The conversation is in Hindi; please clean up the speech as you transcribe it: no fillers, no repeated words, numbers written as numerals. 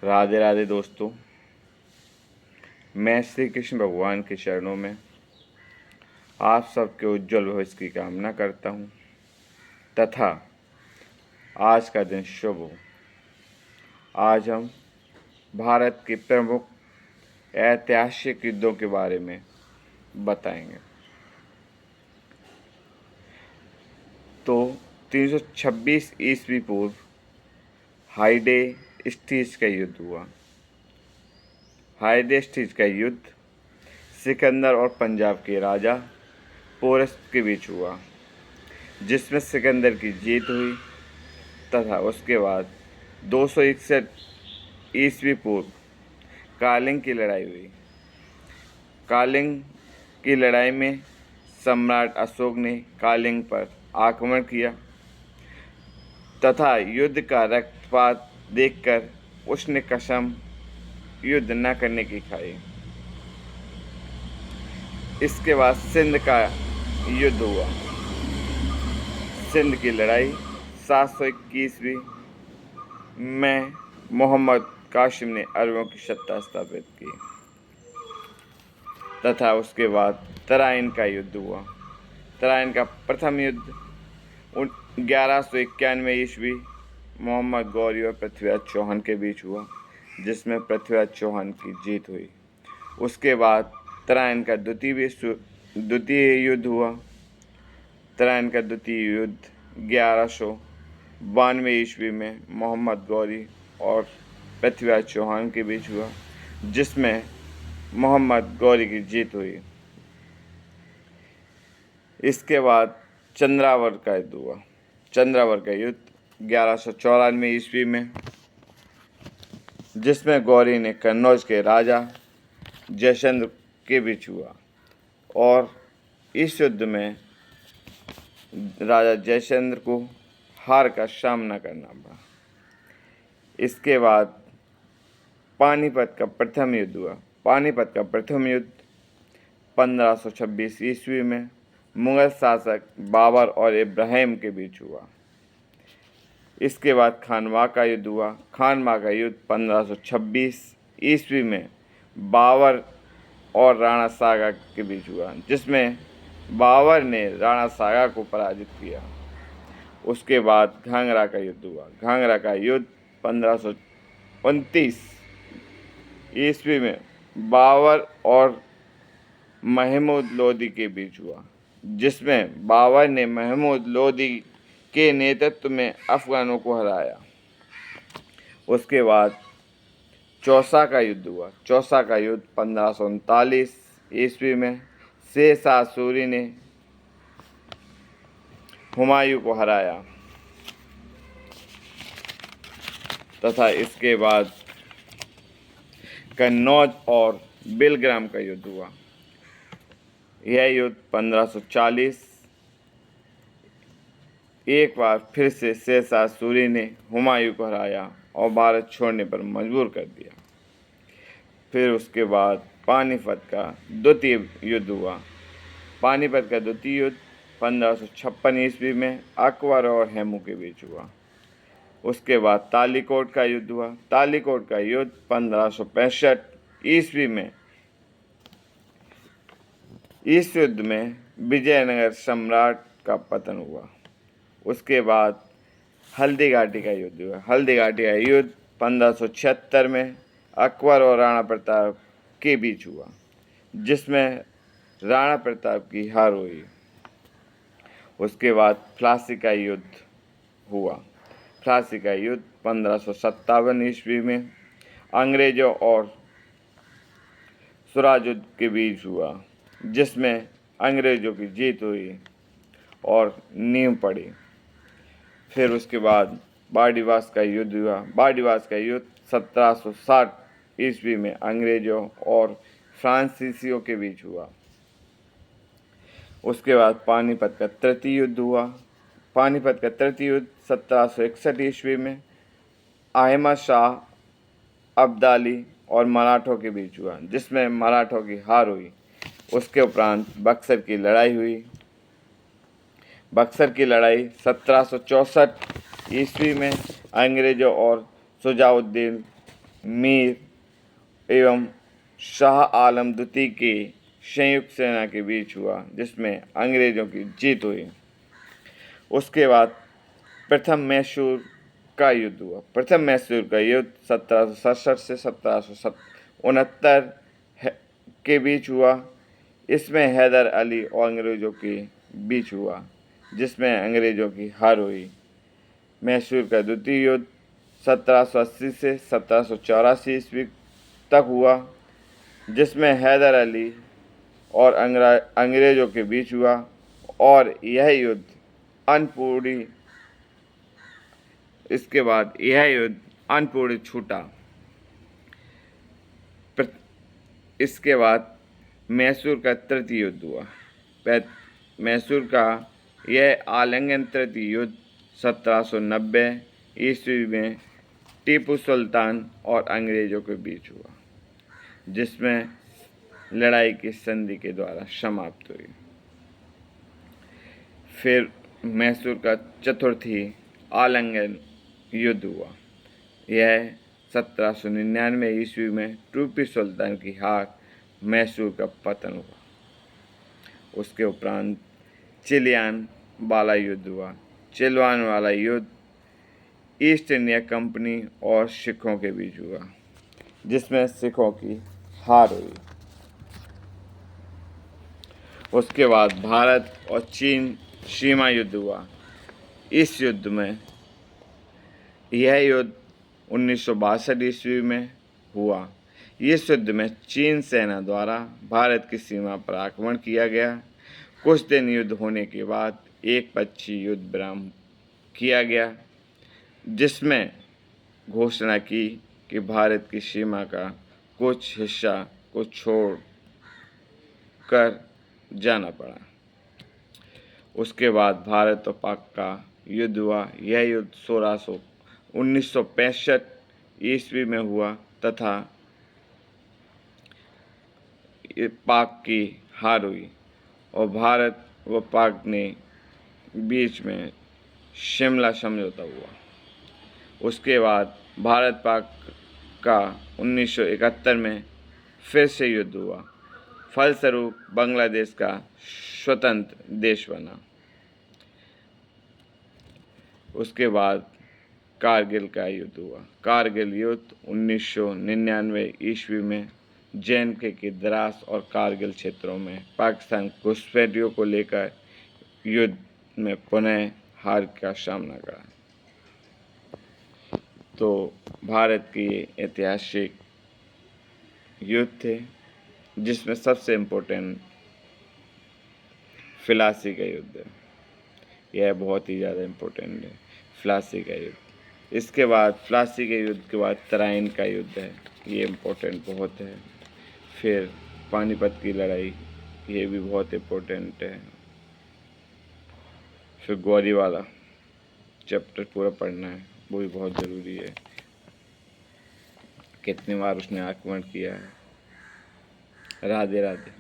राधे राधे दोस्तों। मैं श्री कृष्ण भगवान के चरणों में आप सबके उज्जवल भविष्य की कामना करता हूँ तथा आज का दिन शुभ हो। आज हम भारत के प्रमुख ऐतिहासिक युद्धों के बारे में बताएंगे। तो 326 ईस्वी पूर्व हाइडे स्टीज का युद्ध हुआ। हाइडे स्टीज का युद्ध सिकंदर और पंजाब के राजा पोरस के बीच हुआ, जिसमें सिकंदर की जीत हुई तथा उसके बाद 261 ईस्वी पूर्व कालिंग की लड़ाई हुई। कालिंग की लड़ाई में सम्राट अशोक ने कालिंग पर आक्रमण किया तथा युद्ध का रक्तपात देखकर उसने कसम युद्ध न करने की खाई। इसके बाद सिंध का युद्ध हुआ। सिंध की लड़ाई 721 में मोहम्मद कासिम ने अरबों की सत्ता स्थापित की तथा उसके बाद तराइन का युद्ध हुआ। तराइन का प्रथम युद्ध 1191 ईस्वी मोहम्मद गौरी और पृथ्वीराज चौहान के बीच हुआ, जिसमें पृथ्वीराज चौहान की जीत हुई। उसके बाद तराइन का द्वितीय युद्ध हुआ। तराइन का द्वितीय युद्ध 1192 ईस्वी में मोहम्मद गौरी और पृथ्वीराज चौहान के बीच हुआ, जिसमें मोहम्मद गौरी की जीत हुई। इसके बाद चंद्रावर का युद्ध हुआ। चंद्रावर का युद्ध 1194 ईस्वी में, जिसमें गौरी ने कन्नौज के राजा जयचंद्र के बीच हुआ और इस युद्ध में राजा जयचंद्र को हार का सामना करना पड़ा। इसके बाद पानीपत का प्रथम युद्ध हुआ। पानीपत का प्रथम युद्ध 1526 ईस्वी में मुगल शासक बाबर और इब्राहिम के बीच हुआ। इसके बाद खानवा का युद्ध हुआ। खानवा का युद्ध 1526 ईस्वी में बाबर और राणा सागा के बीच हुआ, जिसमें बाबर ने राणा सागा को पराजित किया। उसके बाद घाघरा का युद्ध हुआ। घाघरा का युद्ध 1529 ईस्वी में बाबर और महमूद लोदी के बीच हुआ, जिसमें बाबर ने महमूद लोदी के नेतृत्व में अफगानों को हराया। उसके बाद चौसा का युद्ध हुआ। चौसा का युद्ध 1539 ईस्वी में शेर शाह सूरी ने हुमायूं को हराया तथा इसके बाद कन्नौज और बिलग्राम का युद्ध हुआ। यह युद्ध 1540 एक बार फिर से शेर शाह सूरी ने हुमायूं को हराया और भारत छोड़ने पर मजबूर कर दिया। फिर उसके बाद पानीपत का द्वितीय युद्ध हुआ। पानीपत का द्वितीय युद्ध 1556 ईस्वी में अकबर और हेमू के बीच हुआ। उसके बाद तालीकोट का युद्ध हुआ। तालीकोट का युद्ध 1565 ईस्वी में। इस युद्ध में विजयनगर सम्राट का पतन हुआ। उसके बाद हल्दीघाटी का युद्ध हुआ। हल्दीघाटी का युद्ध 1576 में अकबर और राणा प्रताप के बीच हुआ, जिसमें राणा प्रताप की हार हुई। उसके बाद प्लासी का युद्ध हुआ। प्लासी का युद्ध 1557 ईस्वी में अंग्रेजों और सुराजुद्दीन के बीच हुआ, जिसमें अंग्रेजों की जीत हुई और नींव पड़ी। फिर उसके बाद बाड़ीवास का युद्ध हुआ। बाड़ीवास का युद्ध 1760 ईस्वी में अंग्रेजों और फ्रांसीसियों के बीच हुआ। उसके बाद पानीपत का तृतीय युद्ध हुआ। पानीपत का तृतीय युद्ध 1761 ईस्वी में अहमद शाह अब्दाली और मराठों के बीच हुआ, जिसमें मराठों की हार हुई। उसके उपरांत बक्सर की लड़ाई हुई। बक्सर की लड़ाई 1764 ईस्वी में अंग्रेजों और शुजाउद्दीन मीर एवं शाह आलम द्वितीय की संयुक्त सेना के बीच हुआ, जिसमें अंग्रेज़ों की जीत हुई। उसके बाद प्रथम मैसूर का युद्ध हुआ। प्रथम मैसूर का युद्ध 1767 से 1769 के बीच हुआ। इसमें हैदर अली और अंग्रेज़ों के बीच हुआ, जिसमें अंग्रेज़ों की हार हुई। मैसूर का द्वितीय युद्ध 1780 से 1784 ईस्वी तक हुआ, जिसमें हैदर अली और अंग्रेज़ों के बीच हुआ, और यह युद्ध अनपूर्णी इसके बाद यह युद्ध अनपूर्णी छूटा। इसके बाद मैसूर का तृतीय युद्ध हुआ। मैसूर का यह आलिंगन तृतीय युद्ध 1790 ईस्वी में टीपू सुल्तान और अंग्रेज़ों के बीच हुआ, जिसमें लड़ाई की संधि के द्वारा समाप्त हुई। फिर मैसूर का चतुर्थी आलिंगन युद्ध हुआ। यह 1799 ईस्वी में टीपू सुल्तान की हार, मैसूर का पतन हुआ। उसके उपरांत चिलियान वाला युद्ध हुआ। चिलवान वाला युद्ध ईस्ट इंडिया कंपनी और सिखों के बीच हुआ, जिसमें सिखों की हार हुई। उसके बाद भारत और चीन सीमा युद्ध हुआ। इस युद्ध में यह युद्ध 1962 ईस्वी में हुआ। इस युद्ध में चीन सेना द्वारा भारत की सीमा पर आक्रमण किया गया। कुछ दिन युद्ध होने के बाद एक पक्षी युद्ध विराम किया गया, जिसमें घोषणा की कि भारत की सीमा का कुछ हिस्सा को छोड़ कर जाना पड़ा। उसके बाद भारत और पाक का युद्ध हुआ। यह युद्ध 1965 ईस्वी में हुआ तथा पाक की हार हुई और भारत व पाक ने बीच में शिमला समझौता हुआ। उसके बाद भारत पाक का 1971 में फिर से युद्ध हुआ। फलस्वरूप बांग्लादेश का स्वतंत्र देश बना। उसके बाद कारगिल का युद्ध हुआ। कारगिल युद्ध 1999 ईस्वी में जे.एन.के के द्रास और कारगिल क्षेत्रों में पाकिस्तान घुसपैठियों को लेकर युद्ध में पुनः हार का सामना करा। तो भारत की ऐतिहासिक युद्ध थे, जिसमें सबसे इम्पोर्टेंट प्लासी का युद्ध है। यह बहुत ही ज़्यादा इम्पोर्टेंट है, प्लासी का युद्ध। इसके बाद प्लासी के युद्ध के बाद तराइन का युद्ध है, ये इम्पोर्टेंट बहुत है। फिर पानीपत की लड़ाई, ये भी बहुत इम्पोर्टेंट है। फिर ग्वालिवाला चैप्टर पूरा पढ़ना है, वो भी बहुत ज़रूरी है। कितनी बार उसने आक्रमण किया है। राधे राधे।